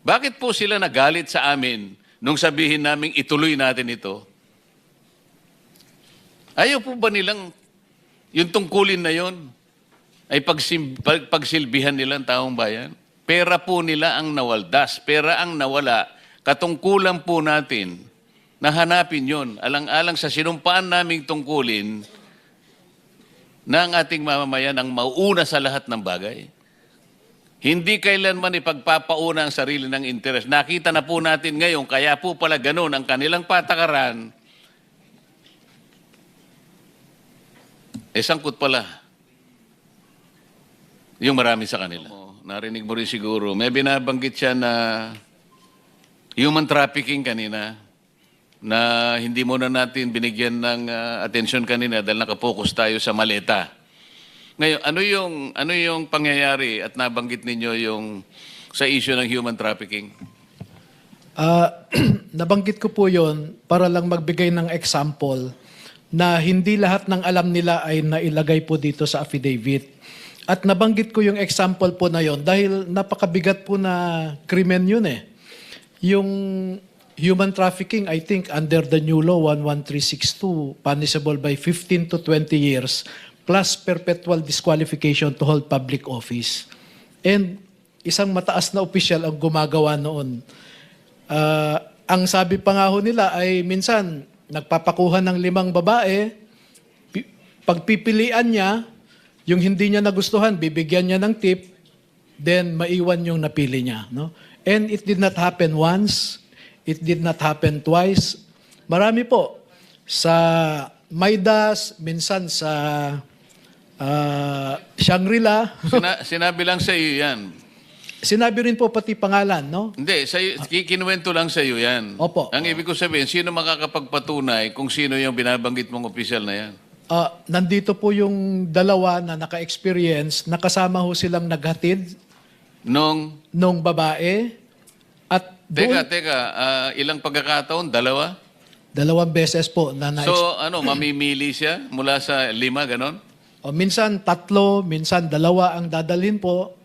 Bakit po sila nagalit sa amin nung sabihin namin ituloy natin ito? Ayaw po ba nilang yung tungkulin na yon ay pagsilbihan nilang taong bayan? Pera po nila ang nawaldas, pera ang nawala. Katungkulan po natin na hanapin yon, alang-alang sa sinumpaan naming tungkulin na ang ating mamamayan ang mauuna sa lahat ng bagay. Hindi kailanman ipagpapauna ang sarili ng interes. Nakita na po natin ngayon, kaya po pala ganun ang kanilang patakaran. Sangkot pala yung marami sa kanila. Narinig mo rin siguro, may binabanggit siya na human trafficking kanina, na hindi muna natin binigyan ng atensyon kanina dahil nakapokus tayo sa maleta. Ngayon, ano yung pangyayari at nabanggit ninyo yung sa issue ng human trafficking? Nabanggit ko po yon para lang magbigay ng example na hindi lahat ng alam nila ay nailagay po dito sa affidavit. At nabanggit ko yung example po na yon dahil napakabigat po na krimen yun eh. Yung human trafficking, I think under the new law 11362, punishable by 15 to 20 years plus perpetual disqualification to hold public office. And isang mataas na opisyal ang gumagawa noon. Ang sabi pa nga ho nila ay minsan nagpapakuha ng 5 babae, pagpipilian niya, yung hindi niya nagustuhan, bibigyan niya ng tip, then maiwan yung napili niya. No? And it did not happen once, it did not happen twice. Marami po. Sa Maidas, minsan sa Shangri-La. Sinabi lang sa iyo yan. Sinabi rin po pati pangalan, no? Hindi, kinuwento lang sa iyo yan. Opo. Ang ibig ko sabihin, sino makakapagpatunay kung sino yung binabanggit mong opisyal na yan? Nandito po yung dalawa na naka-experience, nakasama ho silang naghatid nung babae. At Teka, ilang pagkakataon? 2? 2 beses po na So, mamimili siya mula sa 5, ganon? minsan 3, minsan 2 ang dadalhin po.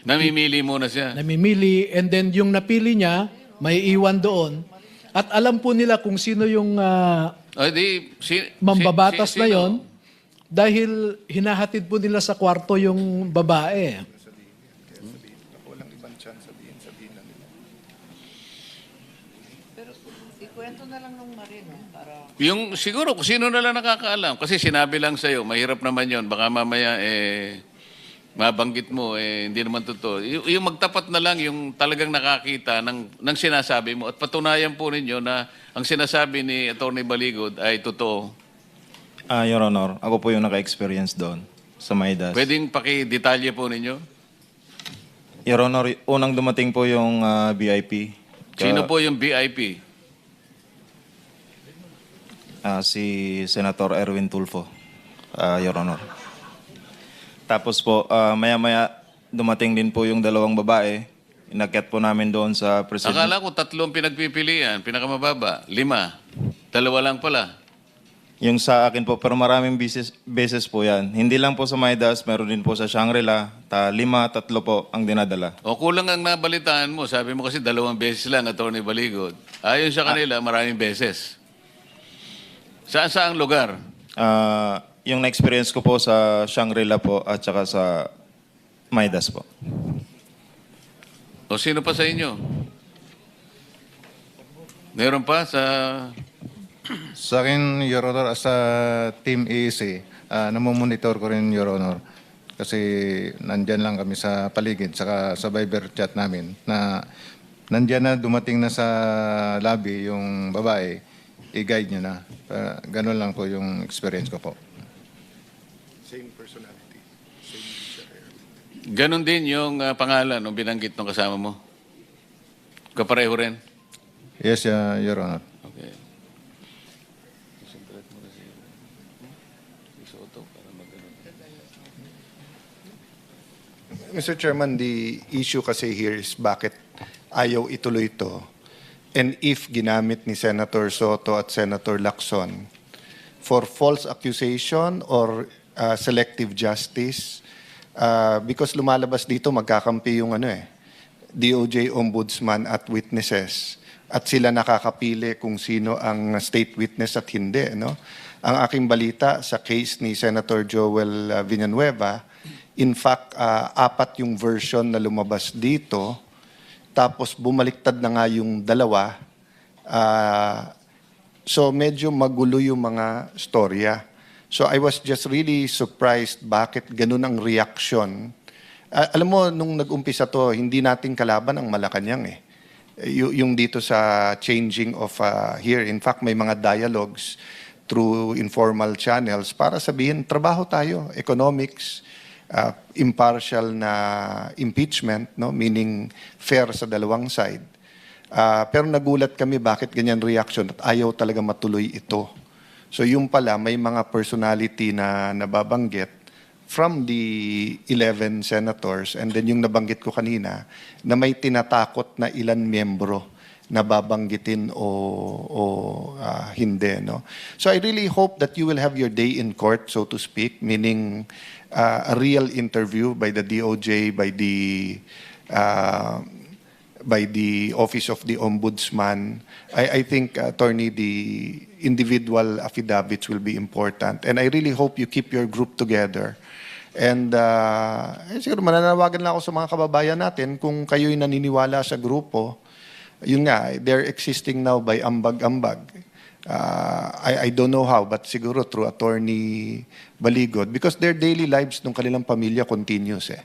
Namimili muna siya. Namimili, and then yung napili niya, may iwan doon. At alam po nila kung sino yung mambabatas na yon dahil hinahatid po nila sa kwarto yung babae. Ikwento na lang nung Marino para... Yung siguro kung sino na lang nakakaalam. Kasi sinabi lang sa'yo, mahirap naman yon. Baka mamaya mabanggit mo, hindi naman totoo. Yung magtapat na lang yung talagang nakakita ng sinasabi mo at patunayan po ninyo na ang sinasabi ni Atty. Baligod ay totoo. Your Honor, ako po yung naka-experience doon sa Maidas. Pwedeng pakidetalye po ninyo? Your Honor, unang dumating po yung VIP. Sino po yung VIP? Si Senator Erwin Tulfo, Your Honor. Tapos po, maya-maya dumating din po yung 2 babae. Inakyat po namin doon sa president. Akala ko 3 pinagpipilian, pinakamababa, 5. 2 lang pala. Yung sa akin po, pero maraming beses po yan. Hindi lang po sa Maidas, meron din po sa Shangri-La. 5, 3 po ang dinadala. O kulang ang nabalitaan mo. Sabi mo kasi 2 beses lang, Atty. Baligod. Ayon sa kanila, maraming beses. Saan lugar? Yung na-experience ko po sa Shangri-La po at saka sa Maidas po. O sino pa sa inyo? Meron pa sa... Sa akin, Your Honor, as a Team EEC, namomonitor ko rin, Your Honor. Kasi nandyan lang kami sa paligid, saka sa Viber chat namin, na nandyan na, dumating na sa lobby yung babae, i-guide nyo na. Ganun lang po yung experience ko po. Same personality. Ganon din yung pangalan ng binanggit ng kasama mo? Kapareho rin? Yes, Your Honor. Okay. Mr. Chairman, the issue kasi here is bakit ayaw ituloy ito. And if ginamit ni Senator Soto at Senator Lacson for false accusation or selective justice, because lumalabas dito magkakampi yung DOJ Ombudsman at witnesses at sila nakakapili kung sino ang state witness at hindi. No? Ang aking balita sa case ni Senator Joel Villanueva, in fact, 4 yung version na lumabas dito, tapos bumaliktad na nga yung 2. So medyo magulo yung mga storya. So I was just really surprised bakit ganun ang reaction. Alam mo, nung nag-umpisa to, hindi nating kalaban ang Malacanang eh. Yung dito sa changing of here. In fact, may mga dialogues through informal channels para sabihin, trabaho tayo, economics, impartial na impeachment, no? Meaning fair sa dalawang side. Pero nagulat kami bakit ganyan reaction at ayaw talaga matuloy ito. So yung pala, may mga personality na nababanggit from the 11 senators and then yung nabanggit ko kanina na may tinatakot na ilan miyembro na babanggitin o hindi. No? So I really hope that you will have your day in court, so to speak, meaning a real interview by the DOJ, by the Office of the Ombudsman. I think, Attorney, the individual affidavits will be important. And I really hope you keep your group together. And siguro mananawagan lang ako sa mga kababayan natin kung kayo'y naniniwala sa grupo. Yun nga, they're existing now by ambag-ambag. I don't know how, but siguro through Attorney Baligod because their daily lives ng kanilang pamilya continues eh.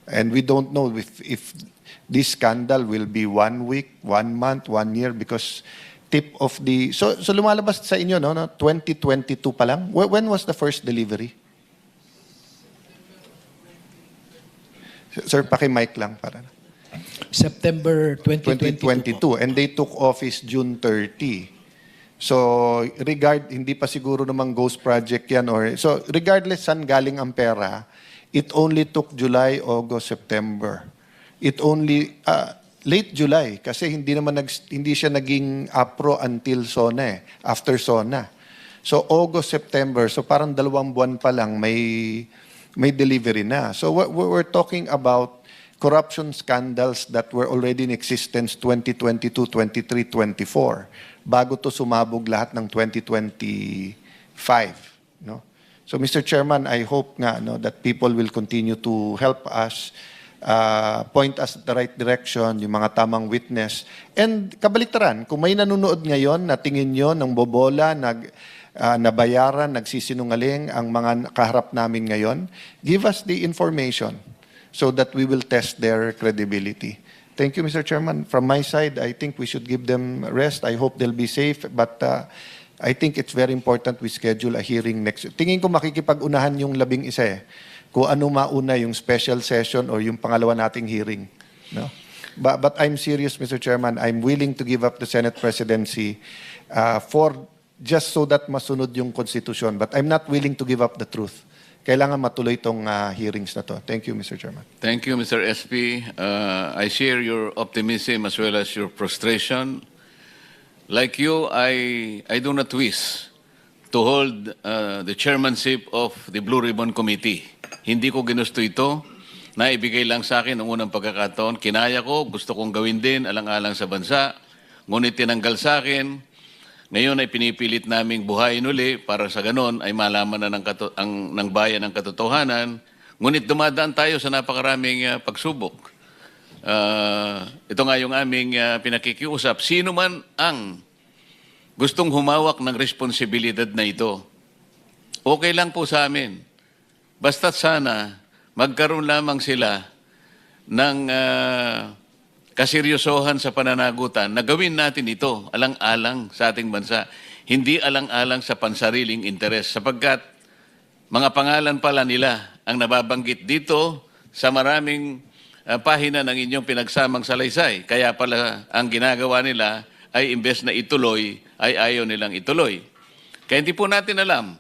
And we don't know if this scandal will be 1 week, 1 month, 1 year because tip of the... So lumalabas sa inyo, no? 2022 pa lang? When was the first delivery? Sir, paki-mic lang para. September 2022. 2022. And they took office June 30. So, hindi pa siguro namang ghost project yan. So, regardless saan galing ang pera, it only took July, August, September. It only, late July, kasi hindi siya naging APRO until SONA after SONA. So, August, September, so parang 2 buwan pa lang may delivery na. So, we're talking about corruption scandals that were already in existence 2022, 23, 24 bago to sumabog lahat ng 2025, no? So Mr. Chairman, I hope nga that people will continue to help us point us the right direction, yung mga tamang witness. And kabaliktaran, kung may nanonood ngayon na tingin nyo ng bobola, nabayaran, nagsisinungaling ang mga kaharap namin ngayon, give us the information so that we will test their credibility. Thank you, Mr. Chairman. From my side, I think we should give them rest. I hope they'll be safe. But I think it's very important we schedule a hearing next. Tingin ko makikipag-unahan yung 11 eh. Kung ano mauna yung special session or yung pangalawa nating hearing. No? But I'm serious, Mr. Chairman. I'm willing to give up the Senate presidency for just so that masunod yung konstitusyon. But I'm not willing to give up the truth. Kailangan matuloy itong hearings na to. Thank you, Mr. Chairman. Thank you, Mr. SP. I share your optimism as well as your frustration. Like you, I do not wish to hold the chairmanship of the Blue Ribbon Committee. Hindi ko ginusto ito. Naibigay lang sa akin ang unang pagkakataon. Kinaya ko, gusto kong gawin din, alang-alang sa bansa. Ngunit tinanggal sa akin. Ngayon ay pinipilit naming buhayin uli para sa ganon ay malaman na ng bayan ang katotohanan. Ngunit dumadaan tayo sa napakaraming pagsubok. Ito nga yung aming pinakikiusap. Sino man ang gustong humawak ng responsibilidad na ito, okay lang po sa amin. Basta't sana magkaroon lamang sila ng kaseryosohan sa pananagutan na gawin natin ito alang-alang sa ating bansa. Hindi alang-alang sa pansariling interes sapagkat mga pangalan pala nila ang nababanggit dito sa maraming pahina ng inyong pinagsamang salaysay. Kaya pala ang ginagawa nila ay imbes na ituloy, ay ayaw nilang ituloy. Kaya hindi po natin alam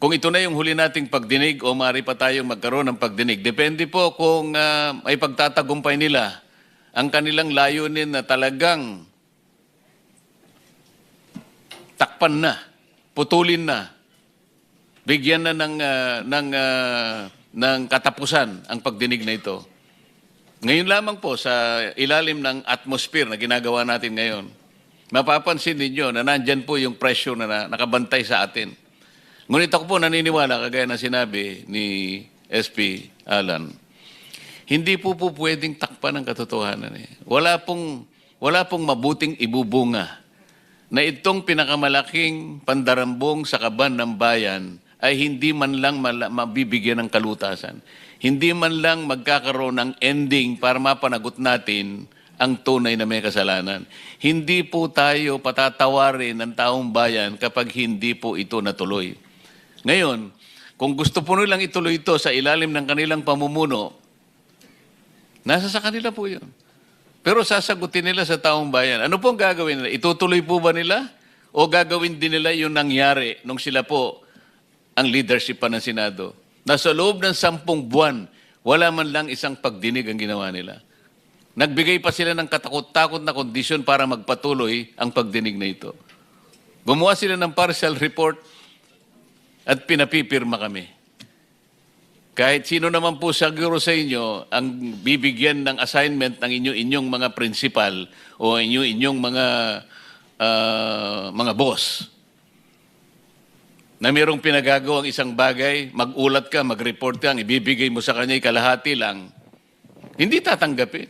kung ito na yung huli nating pagdinig o maaari pa tayong magkaroon ng pagdinig. Depende po kung ay pagtatagumpay nila ang kanilang layunin na talagang takpan na, putulin na, bigyan na ng katapusan ang pagdinig na ito. Ngayon lamang po sa ilalim ng atmosphere na ginagawa natin ngayon, mapapansin ninyo na nandyan po yung pressure na nakabantay sa atin. Ngunit ako po naniniwala, kagaya na sinabi ni SP Alan, hindi po pwedeng takpan ng katotohanan. Wala pong mabuting ibubunga na itong pinakamalaking pandarambong sa kaban ng bayan ay hindi man lang mabibigyan ng kalutasan. Hindi man lang magkakaroon ng ending para mapanagot natin ang tunay na may kasalanan. Hindi po tayo patatawarin ng taong bayan kapag hindi po ito natuloy. Ngayon, kung gusto po nilang ituloy ito sa ilalim ng kanilang pamumuno, nasa sa kanila po yun. Pero sasagutin nila sa taong bayan. Ano pong gagawin nila? Itutuloy po ba nila? O gagawin din nila yung nangyari nung sila po ang leadership pa ng Senado? Na sa loob ng 10 buwan, wala man lang isang pagdinig ang ginawa nila. Nagbigay pa sila ng katakot-takot na kondisyon para magpatuloy ang pagdinig na ito. Gumawa sila ng partial report at pinapipirma kami. Kahit sino naman po siguro sa inyo ang bibigyan ng assignment ng inyong mga principal o inyong mga boss na mayroong pinagagawang isang bagay, magulat ka, mag-report ka, ang ibibigay mo sa kanya kalahati lang, hindi tatanggapin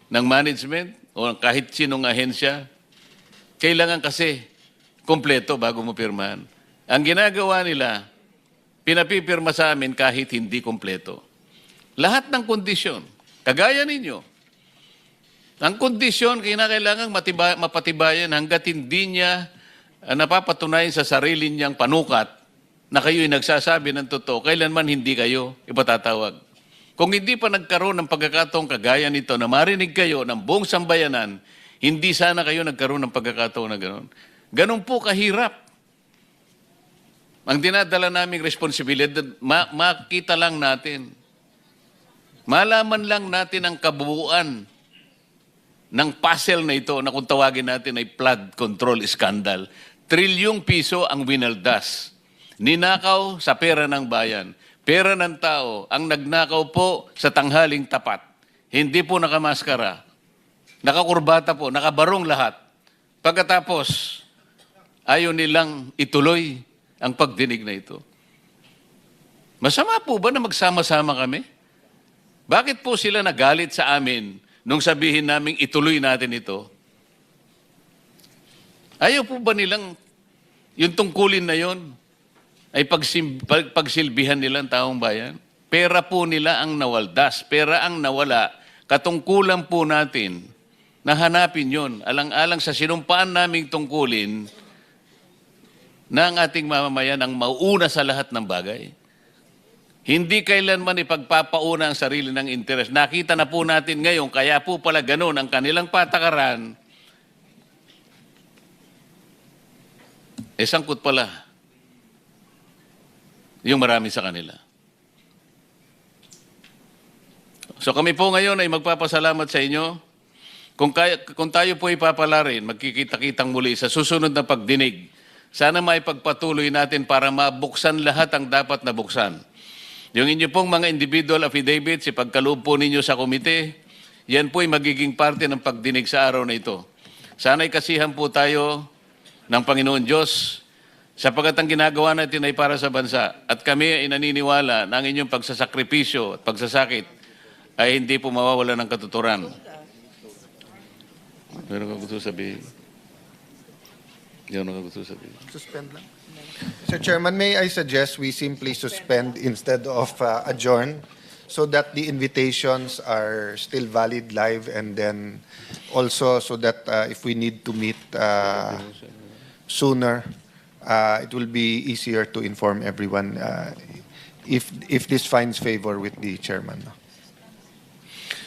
ng management o kahit sinong ahensya. Kailangan kasi kompleto bago mo pirmahan. Ang ginagawa nila, pinapipirma sa amin kahit hindi kompleto. Lahat ng kondisyon, kagaya ninyo, ang kondisyon kailangang mapatibayan hanggat hindi niya napapatunayan sa sarili niyang panukat na kayo'y nagsasabi ng totoo, kailanman hindi kayo ipatatawag. Kung hindi pa nagkaroon ng pagkakataong kagaya nito na marinig kayo ng buong sambayanan, hindi sana kayo nagkaroon ng pagkakataon na gano'n. Ganon po kahirap. Ang dinadala naming responsibilidad, makita lang natin. Malaman lang natin ang kabuuan ng puzzle na ito na kung tawagin natin ay flood control scandal. Trilyong piso ang winaldas. Ninakaw sa pera ng bayan. Pera ng tao ang nagnakaw po sa tanghaling tapat. Hindi po nakamaskara. Nakakurbata po, nakabarong lahat. Pagkatapos, ayaw nilang ituloy ang pagdinig na ito. Masama po ba na magsama-sama kami? Bakit po sila nagalit sa amin nung sabihin naming ituloy natin ito? Ayaw po ba nilang yung tungkulin na yon ay pagsilbihan nilang taong bayan? Pera po nila ang nawaldas, pera ang nawala. Katungkulan po natin na hanapin yon, alang-alang sa sinumpaan naming tungkulin na ang ating mamamayan ang mauuna sa lahat ng bagay. Hindi kailanman ipagpapauna ang sarili ng interes. Nakita na po natin ngayon, kaya po pala ganun ang kanilang patakaran. Sangkot pala yung marami sa kanila. So kami po ngayon ay magpapasalamat sa inyo. Kung tayo po ipapalarin, magkikita-kitang muli sa susunod na pagdinig. Sana maipagpatuloy natin para mabuksan lahat ang dapat na buksan. Yung inyo pong mga individual affidavits, ipagkaloob po ninyo sa komite, yan po ay magiging parte ng pagdinig sa araw na ito. Sana'y kasihan po tayo ng Panginoon Diyos sapagkat ang ginagawa natin ay para sa bansa. At kami ay naniniwala na ang inyong pagsasakripisyo at pagsasakit ay hindi po mawawala ng katuturan. Meron ka gusto sabihin? Meron ka gusto sabihin? Suspend lang. Mr. Chairman, may I suggest we simply suspend instead of adjourn so that the invitations are still valid live, and then also so that if we need to meet sooner, it will be easier to inform everyone if this finds favor with the chairman.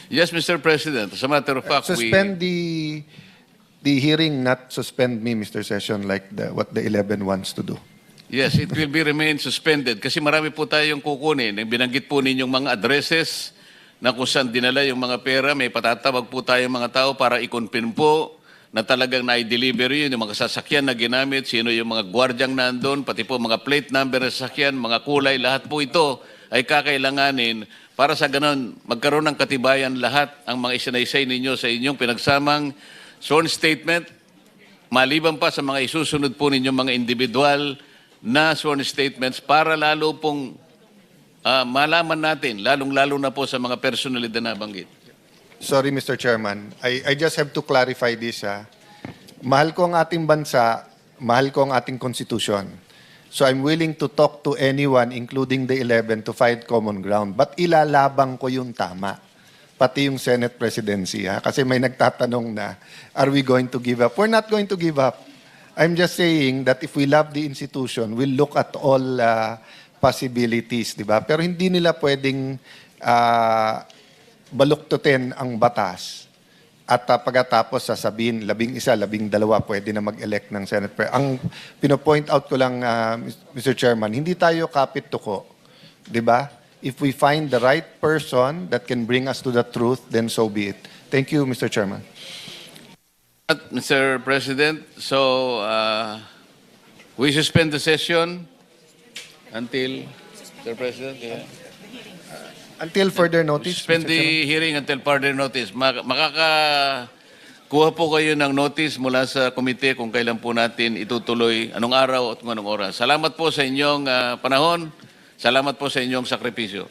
Yes, Mr. President. As a matter of fact, Suspend the hearing, not suspend me, Mr. Session, like what the 11 wants to do. Yes, it will be remain suspended kasi marami po tayong kukunin. Binanggit po ninyong mga addresses na kung saan dinala yung mga pera, may patatawag po tayong mga tao para i-confirm po na talagang na-deliver yun, yung mga sasakyan na ginamit, sino yung mga gwardyang nandun, pati po mga plate number na sasakyan, mga kulay, lahat po ito ay kakailanganin para sa ganon magkaroon ng katibayan lahat ang mga isinaysay ninyo sa inyong pinagsamang sworn statement, maliban pa sa mga isusunod po ninyong mga individual na sworn statements para lalo pong malaman natin, lalong-lalo na po sa mga personalidad na nabanggit. Sorry, Mr. Chairman. I just have to clarify this. Mahal ko ang ating bansa, mahal ko ang ating konstitusyon. So I'm willing to talk to anyone, including the 11, to find common ground. But ilalabang ko yung tama. Pati yung Senate presidency. Kasi may nagtatanong na, are we going to give up? We're not going to give up. I'm just saying that if we love the institution, we'll look at all possibilities, di ba? Pero hindi nila pwedeng baluktutin ang batas at pagkatapos sasabihin, 11, 12 pwede na mag-elect ng Senate President. Ang pinopoint out ko lang, Mr. Chairman, hindi tayo kapit tuko, di ba? If we find the right person that can bring us to the truth, then so be it. Thank you, Mr. Chairman. Mr. President, so we suspend the session until, Mr. President, Until further notice, suspend Mr. Chairman. the hearing until further notice. Makakakuha po kayo ng notice mula sa komite kung kailan po natin itutuloy, anong araw at anong oras. Salamat po sa inyong panahon. Salamat po sa inyong sakripisyo.